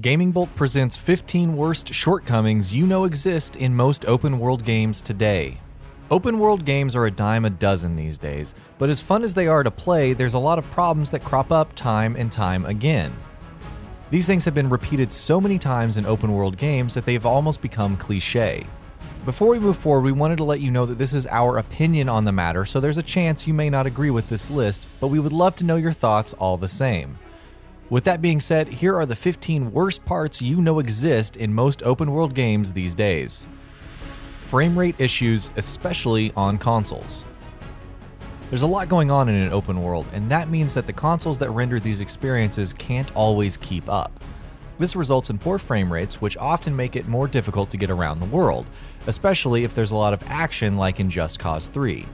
GamingBolt presents 15 worst shortcomings you know exist in most open-world games today. Open-world games are a dime a dozen these days, but as fun as they are to play, there's a lot of problems that crop up time and time again. These things have been repeated so many times in open-world games that they've almost become cliche. Before we move forward, we wanted to let you know that this is our opinion on the matter, so there's a chance you may not agree with this list, but we would love to know your thoughts all the same. With that being said, here are the 15 worst parts you know exist in most open-world games these days. Frame rate issues, especially on consoles. There's a lot going on in an open world, and that means that the consoles that render these experiences can't always keep up. This results in poor frame rates, which often make it more difficult to get around the world, especially if there's a lot of action like in Just Cause 3.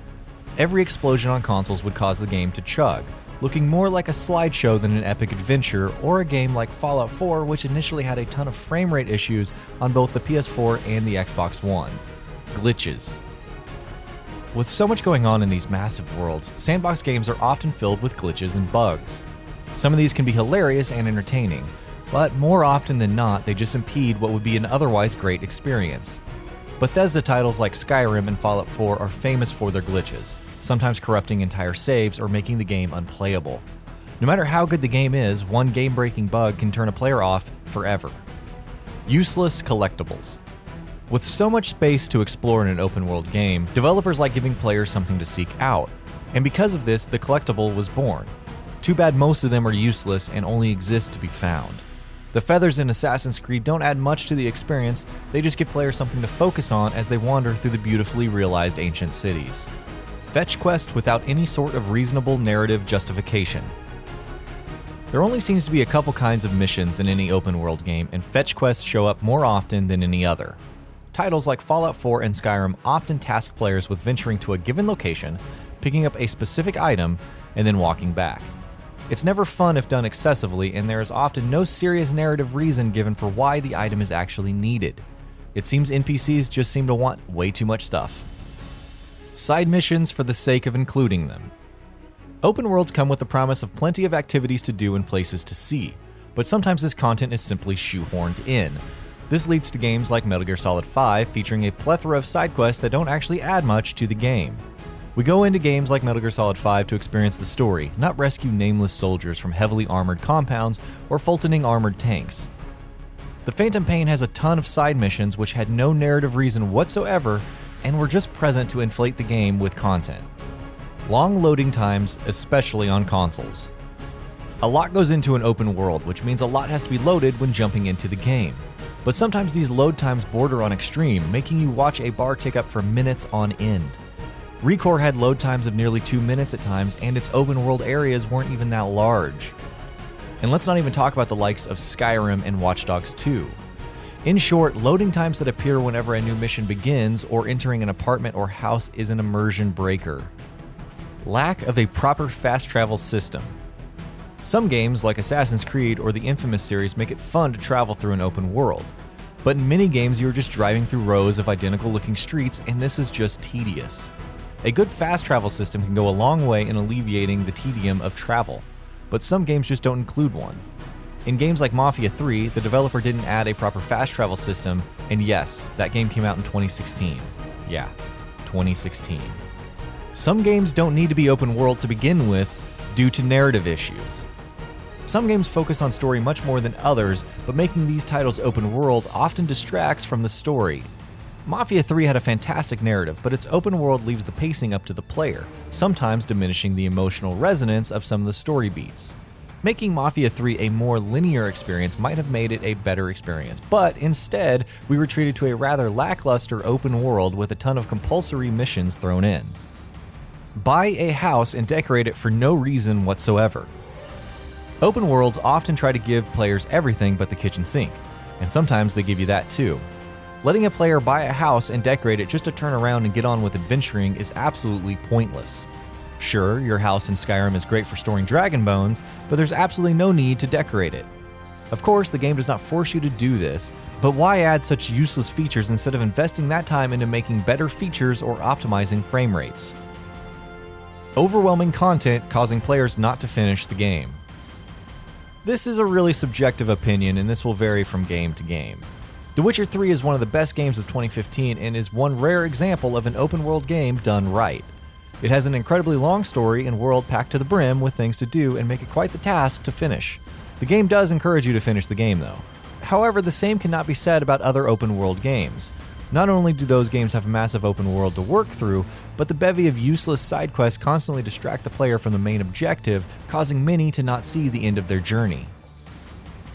Every explosion on consoles would cause the game to chug, looking more like a slideshow than an epic adventure, or a game like Fallout 4, which initially had a ton of frame rate issues on both the PS4 and the Xbox One. Glitches. With so much going on in these massive worlds, sandbox games are often filled with glitches and bugs. Some of these can be hilarious and entertaining, but more often than not, they just impede what would be an otherwise great experience. Bethesda titles like Skyrim and Fallout 4 are famous for their glitches, sometimes corrupting entire saves or making the game unplayable. No matter how good the game is, one game-breaking bug can turn a player off forever. Useless collectibles. With so much space to explore in an open-world game, developers like giving players something to seek out, and because of this, the collectible was born. Too bad most of them are useless and only exist to be found. The feathers in Assassin's Creed don't add much to the experience, they just give players something to focus on as they wander through the beautifully realized ancient cities. Fetch quests without any sort of reasonable narrative justification. There only seems to be a couple kinds of missions in any open-world game, and fetch quests show up more often than any other. Titles like Fallout 4 and Skyrim often task players with venturing to a given location, picking up a specific item, and then walking back. It's never fun if done excessively, and there is often no serious narrative reason given for why the item is actually needed. It seems NPCs just seem to want way too much stuff. Side missions for the sake of including them. Open worlds come with the promise of plenty of activities to do and places to see, but sometimes this content is simply shoehorned in. This leads to games like Metal Gear Solid 5 featuring a plethora of side quests that don't actually add much to the game. We go into games like Metal Gear Solid 5 to experience the story, not rescue nameless soldiers from heavily armored compounds or Fultoning armored tanks. The Phantom Pain has a ton of side missions which had no narrative reason whatsoever and were just present to inflate the game with content. Long loading times, especially on consoles. A lot goes into an open world, which means a lot has to be loaded when jumping into the game. But sometimes these load times border on extreme, making you watch a bar tick up for minutes on end. ReCore had load times of nearly 2 minutes at times, and its open world areas weren't even that large. And let's not even talk about the likes of Skyrim and Watch Dogs 2. In short, loading times that appear whenever a new mission begins or entering an apartment or house is an immersion breaker. Lack of a proper fast travel system. Some games, like Assassin's Creed or the Infamous series, make it fun to travel through an open world. But in many games, you're just driving through rows of identical-looking streets, and this is just tedious. A good fast travel system can go a long way in alleviating the tedium of travel, but some games just don't include one. In games like Mafia 3, the developer didn't add a proper fast travel system, and yes, that game came out in 2016. Yeah, 2016. Some games don't need to be open world to begin with due to narrative issues. Some games focus on story much more than others, but making these titles open world often distracts from the story. Mafia 3 had a fantastic narrative, but its open world leaves the pacing up to the player, sometimes diminishing the emotional resonance of some of the story beats. Making Mafia 3 a more linear experience might have made it a better experience, but instead, we were treated to a rather lackluster open world with a ton of compulsory missions thrown in. Buy a house and decorate it for no reason whatsoever. Open worlds often try to give players everything but the kitchen sink, and sometimes they give you that too. Letting a player buy a house and decorate it just to turn around and get on with adventuring is absolutely pointless. Sure, your house in Skyrim is great for storing dragon bones, but there's absolutely no need to decorate it. Of course, the game does not force you to do this, but why add such useless features instead of investing that time into making better features or optimizing frame rates? Overwhelming content causing players not to finish the game. This is a really subjective opinion, and this will vary from game to game. The Witcher 3 is one of the best games of 2015 and is one rare example of an open world game done right. It has an incredibly long story and world packed to the brim with things to do and make it quite the task to finish. The game does encourage you to finish the game though. However, the same cannot be said about other open world games. Not only do those games have a massive open world to work through, but the bevy of useless side quests constantly distract the player from the main objective, causing many to not see the end of their journey.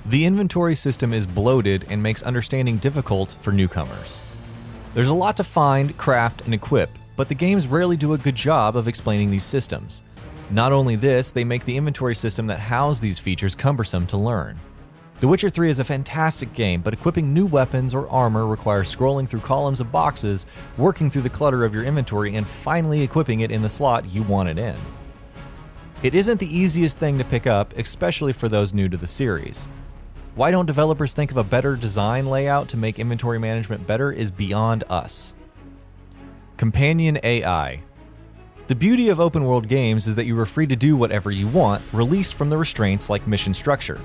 The inventory system is bloated and makes understanding difficult for newcomers. There's a lot to find, craft, and equip, but the games rarely do a good job of explaining these systems. Not only this, they make the inventory system that houses these features cumbersome to learn. The Witcher 3 is a fantastic game, but equipping new weapons or armor requires scrolling through columns of boxes, working through the clutter of your inventory, and finally equipping it in the slot you want it in. It isn't the easiest thing to pick up, especially for those new to the series. Why don't developers think of a better design layout to make inventory management better is beyond us. Companion AI. The beauty of open world games is that you are free to do whatever you want, released from the restraints like mission structure.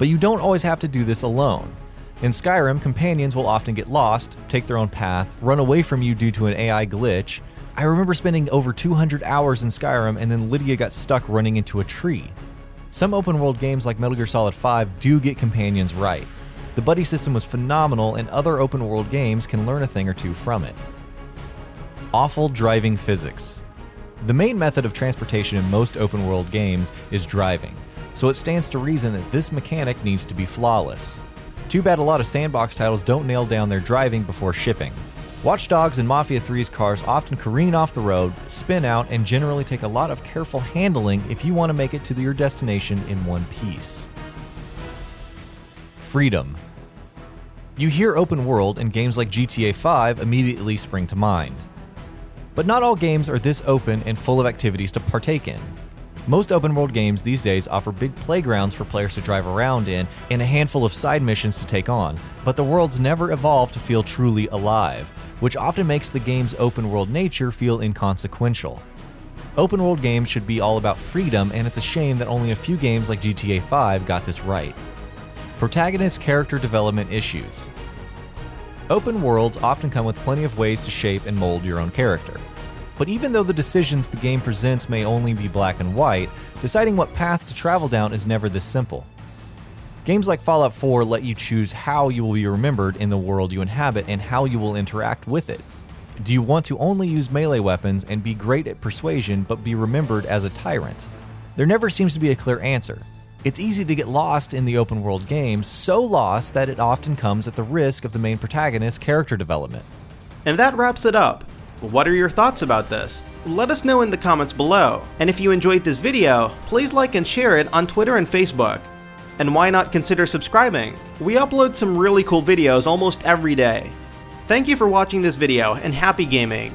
But you don't always have to do this alone. In Skyrim, companions will often get lost, take their own path, run away from you due to an AI glitch. I remember spending over 200 hours in Skyrim and then Lydia got stuck running into a tree. Some open world games like Metal Gear Solid 5 do get companions right. The buddy system was phenomenal and other open world games can learn a thing or two from it. Awful driving physics. The main method of transportation in most open world games is driving, so it stands to reason that this mechanic needs to be flawless. Too bad a lot of sandbox titles don't nail down their driving before shipping. Watch Dogs and Mafia 3's cars often careen off the road, spin out, and generally take a lot of careful handling if you want to make it to your destination in one piece. Freedom. You hear open world and games like GTA 5 immediately spring to mind. But not all games are this open and full of activities to partake in. Most open world games these days offer big playgrounds for players to drive around in and a handful of side missions to take on, but the worlds never evolve to feel truly alive, which often makes the game's open world nature feel inconsequential. Open world games should be all about freedom, and it's a shame that only a few games like GTA 5 got this right. Protagonist character development issues. Open worlds often come with plenty of ways to shape and mold your own character. But even though the decisions the game presents may only be black and white, deciding what path to travel down is never this simple. Games like Fallout 4 let you choose how you will be remembered in the world you inhabit and how you will interact with it. Do you want to only use melee weapons and be great at persuasion but be remembered as a tyrant? There never seems to be a clear answer. It's easy to get lost in the open world games, so lost that it often comes at the risk of the main protagonist's character development. And that wraps it up. What are your thoughts about this? Let us know in the comments below. And if you enjoyed this video, please like and share it on Twitter and Facebook. And why not consider subscribing? We upload some really cool videos almost every day. Thank you for watching this video and happy gaming!